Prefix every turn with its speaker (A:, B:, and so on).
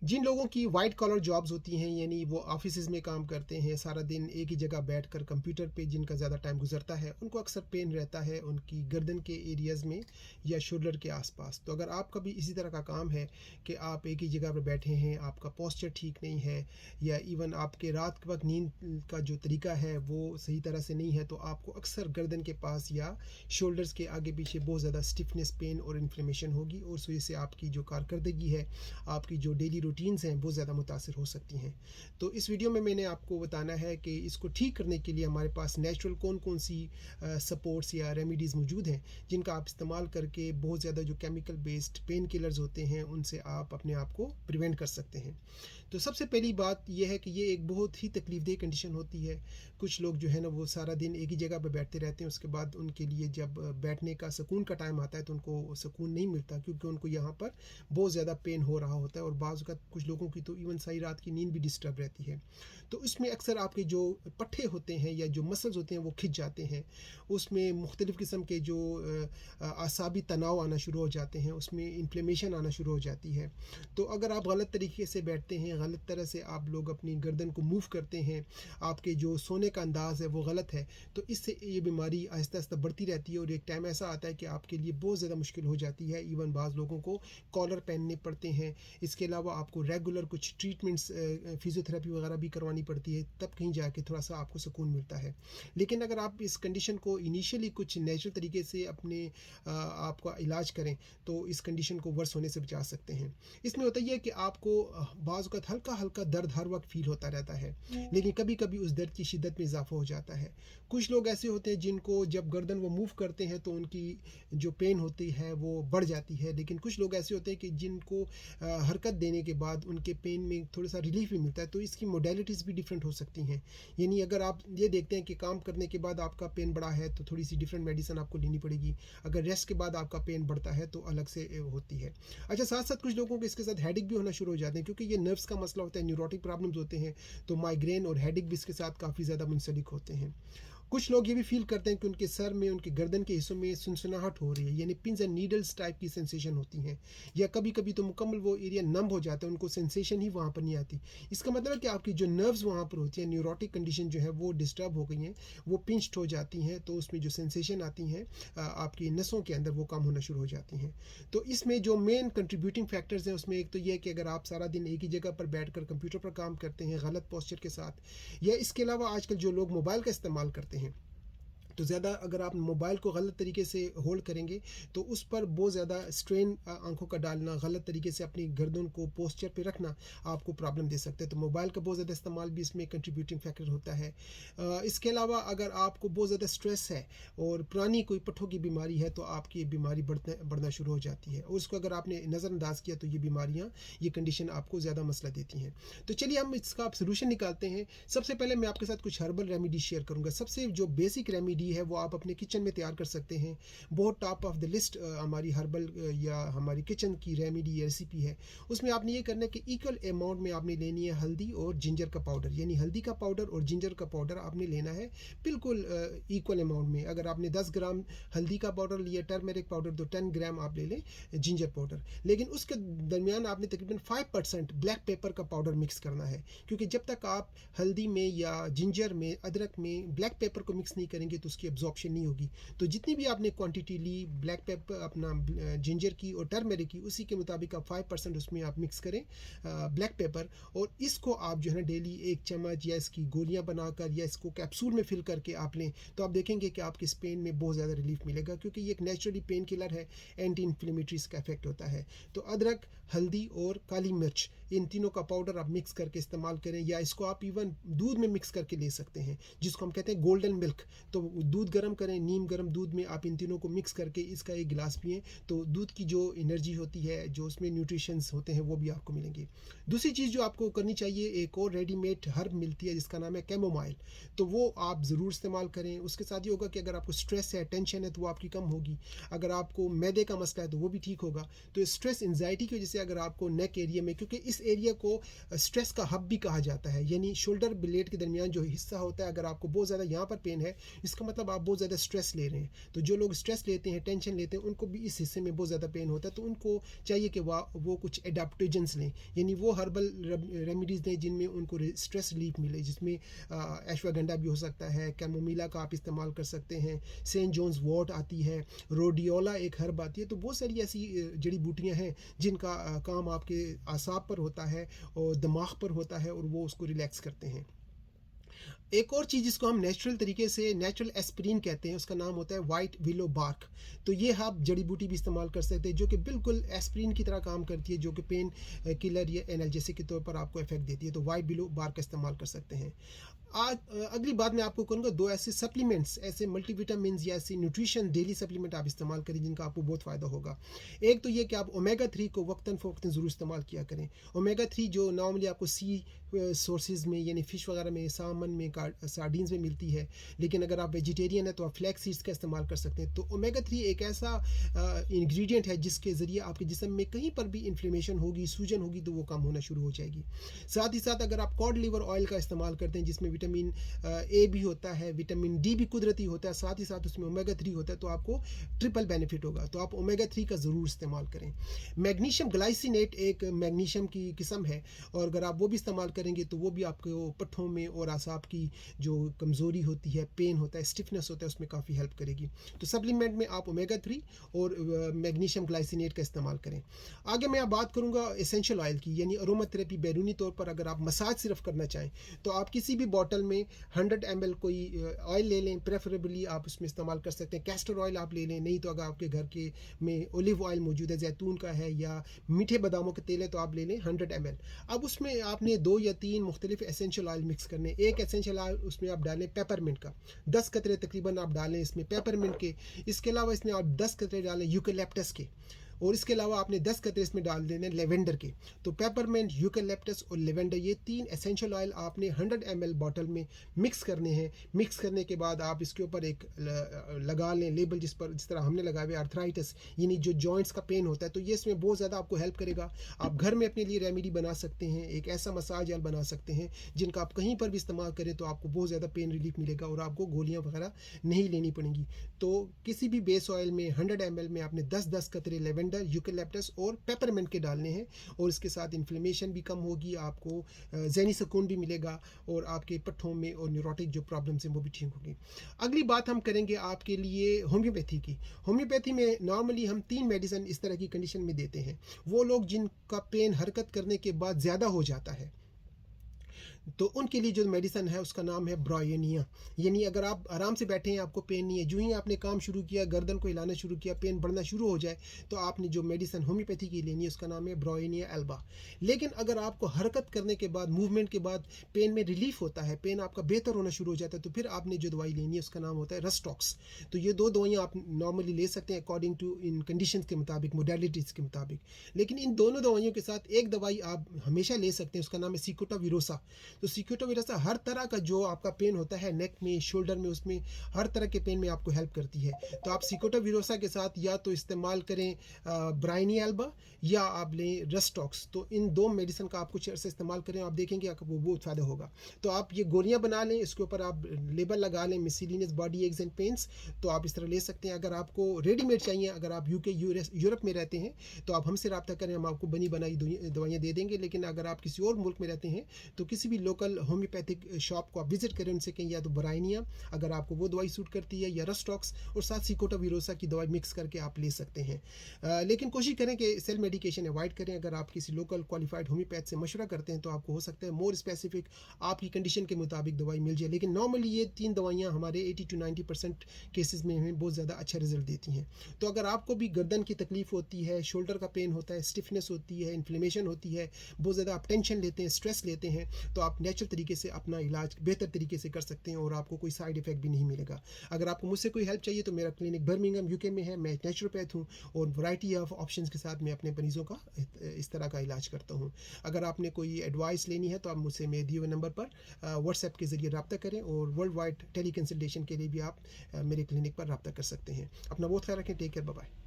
A: जिन लोगों की white collar jobs होती हैं, यानी वो ऑफिसेज में काम करते हैं, सारा दिन एक ही जगह बैठकर कंप्यूटर पे जिनका ज़्यादा टाइम गुजरता है, उनको अक्सर पेन रहता है उनकी गर्दन के एरियाज़ में या शोल्डर के आसपास। तो अगर आपका भी इसी तरह का काम है कि आप एक ही जगह पर बैठे हैं, आपका पोस्चर ठीक नहीं है, या इवन आपके रात के वक्त नींद का जो तरीका है वो सही तरह से नहीं है, तो आपको अक्सर गर्दन के पास या शोल्डर्स के आगे पीछे बहुत ज़्यादा स्टिफनेस, पेन और इन्फ्लेमेशन होगी, और उस वजह से आपकी जो कारकर्दगी है, आपकी जो डेली रूटीन्स हैं, बहुत ज़्यादा मुतासिर हो सकती हैं। तो इस वीडियो में मैंने आपको बताना है कि इसको ठीक करने के लिए हमारे पास नेचुरल कौन कौन सी सपोर्ट्स या रेमेडीज़ मौजूद हैं, जिनका आप इस्तेमाल करके बहुत ज़्यादा जो केमिकल बेस्ड पेन किलर्स होते हैं उनसे आप अपने आप को प्रिवेंट कर सकते हैं। तो सबसे पहली बात यह है कि ये एक बहुत ही तकलीफ़देह कंडीशन होती है। कुछ लोग जो है ना वो सारा दिन एक ही जगह पर बैठते रहते हैं, उसके बाद उनके लिए जब बैठने का सुकून का टाइम आता है तो उनको सुकून नहीं मिलता, क्योंकि उनको यहाँ पर बहुत ज़्यादा पेन हो रहा होता है, और बाज़ का कुछ लोगों की तो इवन सारी रात की नींद भी डिस्टर्ब रहती है। तो इसमें अक्सर आपके जो पट्टे होते हैं या जो मसल्स होते हैं वो खिंच जाते हैं, उसमें मुख्तलिफ़ किस्म के जो आसाबी तनाव आना शुरू हो जाते हैं, उसमें इन्फ्लेमेशन आना शुरू हो जाती है। तो अगर आप गलत तरीके से बैठते हैं, गलत तरह से आप लोग अपनी गर्दन को मूव करते हैं, आपके जो सोने का अंदाज़ है वो गलत है, तो इससे ये बीमारी आहिस्ता आहिस्ता बढ़ती रहती है, और एक टाइम ऐसा आता है कि आपके लिए बहुत ज़्यादा मुश्किल हो जाती है। इवन बाज़ लोगों को कॉलर पहनने पड़ते हैं। इसके अलावा आपको रेगुलर कुछ ट्रीटमेंट्स, फिजियोथेरेपी वगैरह भी करवानी पड़ती है, तब कहीं जाके थोड़ा सा आपको सुकून मिलता है। लेकिन अगर आप इस कंडीशन को इनिशियली कुछ नेचुरल तरीके से अपने आपका इलाज करें, तो इस कंडीशन को वर्स होने से बचा सकते हैं। इसमें होता यह है कि आपको बाज़ वक़्त हल्का हल्का दर्द हर वक्त फील होता रहता है, लेकिन कभी कभी उस दर्द की शिद्दत में इजाफा हो जाता है। कुछ लोग ऐसे होते हैं जिनको जब गर्दन वो मूव करते हैं तो उनकी जो पेन होती है वो बढ़ जाती है, लेकिन कुछ लोग ऐसे होते हैं कि जिनको हरकत देने के बाद उनके पेन में थोड़ा सा रिलीफ भी मिलता है। तो इसकी मोडेलिटीज़ भी डिफरेंट हो सकती हैं। यानी अगर आप ये देखते हैं कि काम करने के बाद आपका पेन बढ़ा है तो थोड़ी सी डिफरेंट मेडिसिन आपको लेनी पड़ेगी, अगर रेस्ट के बाद आपका पेन बढ़ता है तो अलग से होती है। अच्छा, साथ साथ कुछ लोगों को इसके साथ हेडेक भी होना शुरू हो जाते हैं, क्योंकि ये नर्व्स का मसला होता है, न्यूरोटिक प्रॉब्लम्स होते हैं, तो माइग्रेन और हेडेक भी इसके साथ काफ़ी ज़्यादा मुंसलिक होते हैं। कुछ लोग ये भी फील करते हैं कि उनके सर में, उनके गर्दन के हिस्सों में सुनसनाहट हो रही है, यानी पिंस एंड नीडल्स टाइप की सेंसेशन होती हैं, या कभी कभी तो मुकम्मल वो एरिया नम हो जाता है, उनको सेंसेशन ही वहाँ पर नहीं आती। इसका मतलब है कि आपकी जो नर्व्स वहाँ पर होती हैं, न्यूरोटिक कंडीशन जो है वो डिस्टर्ब हो गई हैं, वो पिंच्ड हो जाती हैं, तो उसमें जो सेंसेशन आती हैं आपकी नसों के अंदर, वो कम होना शुरू हो जाती हैं। तो इसमें जो मेन कंट्रीब्यूटिंग फैक्टर्स हैं उसमें एक तो ये है कि अगर आप सारा दिन एक ही जगह पर बैठकर कंप्यूटर पर काम करते हैं गलत पोस्चर के साथ, या इसके अलावा आजकल जो लोग मोबाइल का इस्तेमाल करते हैं, तो ज़्यादा अगर आप मोबाइल को गलत तरीके से होल्ड करेंगे तो उस पर बहुत ज़्यादा स्ट्रेन आंखों का डालना, गलत तरीके से अपनी गर्दन को पोस्चर पे रखना आपको प्रॉब्लम दे सकते हैं। तो मोबाइल का बहुत ज़्यादा इस्तेमाल भी इसमें कंट्रीब्यूटिंग फैक्टर होता है। इसके अलावा अगर आपको बहुत ज़्यादा स्ट्रेस है और पुरानी कोई पट्ठों की बीमारी है, तो आपकी बीमारी बढ़ना शुरू हो जाती है, और उसको अगर आपने नज़रअंदाज किया तो ये बीमारियाँ, ये कंडीशन आपको ज़्यादा मसला देती हैं। तो चलिए हम इसका आप सोल्यूशन निकालते हैं। सबसे पहले मैं आपके साथ कुछ हर्बल रेमेडी शेयर करूँगा। सबसे जो बेसिक रेमेडी है वो आप अपने किचन में तैयार कर सकते हैं। बहुत टॉप ऑफ द लिस्ट हमारी हर्बल या हमारी किचन की रेमेडी रेसिपी है। उसमें आपने ये करना है कि इक्वल अमाउंट में आपने लेनी है हल्दी और जिंजर का पाउडर, यानी हल्दी का पाउडर और जिंजर का पाउडर आपने लेना है बिल्कुल इक्वल अमाउंट में। अगर आपने 10 ग्राम हल्दी का पाउडर लिया, टर्मरिक पाउडर, तो 10 ग्राम आप ले लें जिंजर पाउडर। लेकिन उसके दरमियान आपने तकरीबन 5% ब्लैक पेपर का पाउडर मिक्स करना है, क्योंकि जब तक आप हल्दी में या जिंजर में, अदरक में ब्लैक पेपर को मिक्स नहीं करेंगे तो उसकी एब्जॉर्प्शन नहीं होगी। तो जितनी भी आपने क्वांटिटी ली ब्लैक पेपर, अपना जिंजर की और टर्मरिक की, उसी के मुताबिक आप 5% उसमें आप मिक्स करें ब्लैक पेपर, और इसको आप जो है ना डेली 1 चम्मच या इसकी गोलियां बनाकर या इसको कैप्सूल में फिल करके आप लें, तो आप देखेंगे कि आपके इस पेन में बहुत ज़्यादा रिलीफ मिलेगा, क्योंकि ये एक नेचुरली पेन किलर है, एंटी इन्फ्लेमेटरी इसका इफेक्ट होता है। तो अदरक, हल्दी और काली मिर्च, इन तीनों का पाउडर आप मिक्स करके इस्तेमाल करें, या इसको आप इवन दूध में मिक्स करके ले सकते हैं, जिसको हम कहते हैं गोल्डन मिल्क। तो दूध गर्म करें, नीम गर्म दूध में आप इन तीनों को मिक्स करके इसका एक गिलास पिएं, तो दूध की जो एनर्जी होती है, जो उसमें न्यूट्रिशंस होते हैं, वो भी आपको मिलेंगे। दूसरी चीज़ जो आपको करनी चाहिए, एक और रेडीमेड हर्ब मिलती है जिसका नाम है कैमोमाइल, तो वो आप ज़रूर इस्तेमाल करें। उसके साथ ये होगा कि अगर आपको स्ट्रेस है, टेंशन है, तो वो आपकी कम होगी। अगर आपको मैदे का मसला है तो वो भी ठीक होगा। तो स्ट्रेस एंजाइटी की वजह से अगर आपको नेक एरिया में, क्योंकि इस ایریا کو اسٹریس کا ہب بھی کہا جاتا ہے. یعنی شولڈر بلیڈ کے درمیان جو حصہ ہوتا ہے, اگر آپ کو بہت زیادہ یہاں پر پین ہے, اس کا مطلب آپ بہت زیادہ اسٹریس لے رہے ہیں. تو جو لوگ اسٹریس لیتے ہیں, ٹینشن لیتے ہیں, ان کو بھی اس حصے میں بہت زیادہ پین ہوتا ہے. تو ان کو چاہیے کہ وہ کچھ اڈاپٹوجنس لیں, یعنی وہ ہربل ریمیڈیز دیں جن میں ان کو اسٹریس ریلیف ملے, جس میں ایشواگنڈا بھی ہو سکتا ہے, کیمومیلا کا آپ استعمال کر سکتے ہیں, سینٹ جونز واٹ آتی ہے, روڈیولا ایک ہرب آتی ہے. تو بہت ساری ایسی جڑی بوٹیاں ہیں جن کا کام آپ کے اعصاب پر ہوتا ہے اور دماغ پر ہوتا ہے, اور وہ اس کو ریلیکس کرتے ہیں. ایک اور چیز جس کو ہم نیچرل طریقے سے نیچرل ایسپرین کہتے ہیں, اس کا نام ہوتا ہے وائٹ ویلو بارک. تو یہ آپ جڑی بوٹی بھی استعمال کر سکتے ہیں جو کہ بالکل ایسپرین کی طرح کام کرتی ہے, جو کہ پین کلر یا انالجیسک کے طور پر آپ کو افیکٹ دیتی ہے. تو وائٹ ویلو بارک کا استعمال کر سکتے ہیں. اگلی بات میں آپ کو کروں گا 2 ایسے سپلیمنٹس, ایسے ملٹی وٹامنز یا ایسے نیوٹریشن ڈیلی سپلیمنٹ آپ استعمال کریں جن کا آپ کو بہت فائدہ ہوگا. ایک تو یہ کہ آپ اومیگا 3 کو وقتاً فوقتاً ضرور استعمال کیا کریں. اومیگا 3 جو نارملی آپ کو سی سورسز میں یعنی فش وغیرہ میں, سالمن میں, سارڈینز میں ملتی ہے, لیکن اگر آپ ویجیٹیرین ہیں تو آپ فلیکس سیڈس کا استعمال کر سکتے ہیں. تو اومیگا 3 ایک ایسا انگریڈینٹ ہے جس کے ذریعے آپ کے جسم میں کہیں پر بھی انفلیمیشن ہوگی, سوجن ہوگی, تو وہ کم ہونا شروع ہو جائے گی. ساتھ ہی ساتھ اگر آپ کاڈ لیور آئل کا استعمال کرتے ہیں جس میں وٹامن اے بھی ہوتا ہے, وٹامن ڈی بھی قدرتی ہوتا ہے, ساتھ ہی ساتھ اس میں اومیگا 3 ہوتا ہے, تو آپ کو ٹرپل بینیفٹ ہوگا. تو آپ اومیگا 3 کا ضرور استعمال کریں. میگنیشیم گلائسینیٹ ایک میگنیشیم کی قسم ہے, اور اگر آپ وہ بھی استعمال کریں گے تو وہ بھی آپ کو پٹھوں میں اور اعصاب کی جو کمزوری ہوتی ہے, پین ہوتا ہے, اسٹفنس ہوتا ہے, اس میں کافی ہیلپ کرے گی. تو سپلیمنٹ میں آپ اومیگا 3 اور میگنیشیم گلائسینیٹ کا استعمال کریں. آگے میں بات کروں گا اسینشل آئل کی, یعنی اروما تھراپی. بیرونی طور پر اگر آپ مساج صرف کرنا چاہیں تو آپ کسی بھی بوٹل میں 100 ml کوئی آئل لے لیں, پریفریبلی آپ اس میں استعمال کر سکتے ہیں. کیسٹر آئل آپ لے لیں, نہیں تو اگر آپ کے گھر کے میں اولیو آئل موجود ہے, زیتون کا ہے, یا میٹھے باداموں کے تیل ہے, تو آپ لے لیں 100 ml. اب اس میں آپ نے 2 یا 3 مختلف اسینشل آئل مکس کرنے. ایک اسینشل آئل اس میں آپ ڈالیں پیپرمنٹ کا, 10 قطرے تقریباً آپ ڈالیں اس میں پیپرمنٹ کے. اس کے علاوہ اس میں آپ 10 قطرے ڈالیں یوکیلپٹس کے, اور اس کے علاوہ آپ نے 10 قطرے اس میں ڈال دینے لیونڈر کے. تو پیپرمنٹ, یوکیلپٹس اور لیونڈر, یہ 3 اسینشل آئل آپ نے 100 ml بوٹل میں مکس کرنے ہیں. مکس کرنے کے بعد آپ اس کے اوپر ایک لگا لیں لیبل, جس طرح ہم نے لگایا ہوا آرتھرائٹس یعنی جو جوائنٹس کا پین ہوتا ہے. تو یہ اس میں بہت زیادہ آپ کو ہیلپ کرے گا. آپ گھر میں اپنے لیے ریمیڈی بنا سکتے ہیں, ایک ایسا مساج آئل بنا سکتے ہیں جن کا آپ کہیں پر بھی استعمال کریں تو آپ کو بہت زیادہ پین ریلیف ملے گا, اور آپ کو گولیاں وغیرہ نہیں لینی پڑیں گی. تو کسی بھی بیس آئل میں 100 ml میں آپ نے 10 قطرے لیونڈر, یوکیلپٹس اور پیپرمنٹ کے ڈالنے ہیں, اور اس کے ساتھ انفلیمیشن بھی کم ہوگی, آپ کو ذہنی سکون بھی ملے گا, اور آپ کے پٹھوں میں اور نیوروٹک جو پرابلمس ہیں وہ بھی ٹھیک ہوں گی. اگلی بات ہم کریں گے آپ کے لیے ہومیوپیتھی کی. ہومیوپیتھی میں نارملی ہم 3 میڈیسن اس طرح کی کنڈیشن میں دیتے ہیں. وہ لوگ جن کا پین حرکت کرنے کے بعد زیادہ ہو جاتا ہے, تو ان کے لیے جو میڈیسن ہے اس کا نام ہے برائنیا. یعنی اگر آپ آرام سے بیٹھے ہیں, آپ کو پین نہیں ہے, جو ہی آپ نے کام شروع کیا, گردن کو ہلانا شروع کیا, پین بڑھنا شروع ہو جائے, تو آپ نے جو میڈیسن ہومیوپیتھی کی لینی ہے اس کا نام ہے برائنیا البا. لیکن اگر آپ کو حرکت کرنے کے بعد, موومنٹ کے بعد پین میں ریلیف ہوتا ہے, پین آپ کا بہتر ہونا شروع ہو جاتا ہے, تو پھر آپ نے جو دوائی لینی ہے اس کا نام ہوتا ہے رسٹاکس. تو یہ 2 دوائیاں آپ نارملی لے سکتے ہیں اکارڈنگ ٹو ان کنڈیشنز کے مطابق, موڈیلٹیز کے مطابق. لیکن ان دونوں دوائیوں کے ساتھ ایک دوائی آپ ہمیشہ لے سکتے ہیں, اس کا نام ہے سیکوٹا ویروسا. تو سیکوٹا ویروسا ہر طرح کا جو آپ کا پین ہوتا ہے نیک میں, شولڈر میں, اس میں ہر طرح کے پین میں آپ کو ہیلپ کرتی ہے. تو آپ سیکوٹا ویروسا کے ساتھ یا تو استعمال کریں برائنیا البا, یا آپ لیں رسٹاکس. تو ان 2 میڈیسن کا آپ کچھ عرصے استعمال کریں, آپ دیکھیں گے آپ کو بہت فائدہ ہوگا. تو آپ یہ گولیاں بنا لیں, اس کے اوپر آپ لیبل لگا لیں مسیلینس باڈی ایکس اینڈ پینس, تو آپ اس طرح لے سکتے ہیں. اگر آپ کو ریڈی میڈ چاہیے, اگر آپ یورپ میں رہتے ہیں تو آپ ہم سے رابطہ کریں, ہم آپ کو بنی بنائی دوائیاں دے دیں گے. لیکن اگر آپ کسی اور ملک میں رہتے ہیں تو کسی بھی لوکل ہومیوپیتھک شاپ کو آپ وزٹ کریں, ان سے کہیں یا تو برائنیا اگر آپ کو وہ دوائی سوٹ کرتی ہے, یا رسٹاکس, اور ساتھ سیکوٹا ویروسا کی دوائی مکس کر کے آپ لے سکتے ہیں. لیکن کوشش کریں کہ سیل میڈیکیشن اوائڈ کریں. اگر آپ کسی لوکل کوالیفائڈ ہومیوپیتھ سے مشورہ کرتے ہیں تو آپ کو ہو سکتا ہے مور اسپیسیفک آپ کی کنڈیشن کے مطابق دوائی مل جائے. لیکن نارملی یہ 3 دوائیاں ہمارے 80 to 90% کیسز میں ہمیں بہت زیادہ اچھا رزلٹ دیتی ہیں. تو اگر آپ کو بھی گردن کی تکلیف ہوتی ہے, شولڈر کا پین ہوتا ہے, اسٹفنس ہوتی ہے, انفلیمیشن ہوتی ہے, بہت زیادہ آپ ٹینشن لیتے ہیں, اسٹریس لیتے ہیں, تو آپ نیچرل طریقے سے اپنا علاج بہتر طریقے سے کر سکتے ہیں, اور آپ کو کوئی سائیڈ افیکٹ بھی نہیں ملے گا. اگر آپ کو مجھ سے کوئی ہیلپ چاہیے تو میرا کلینک برمنگھم UK میں ہے. میں نیچروپیتھ ہوں, اور ورائٹی آف آپشنز کے ساتھ میں اپنے مریضوں کا اس طرح کا علاج کرتا ہوں. اگر آپ نے کوئی ایڈوائس لینی ہے تو آپ مجھ سے میرے دیے ہوئے نمبر پر واٹس ایپ کے ذریعے رابطہ کریں, اور ورلڈ وائڈ ٹیلی کنسلٹیشن کے لیے بھی آپ میرے کلینک پر رابطہ کر سکتے ہیں. اپنا بہت خیال رکھیں. Take care. Bye bye.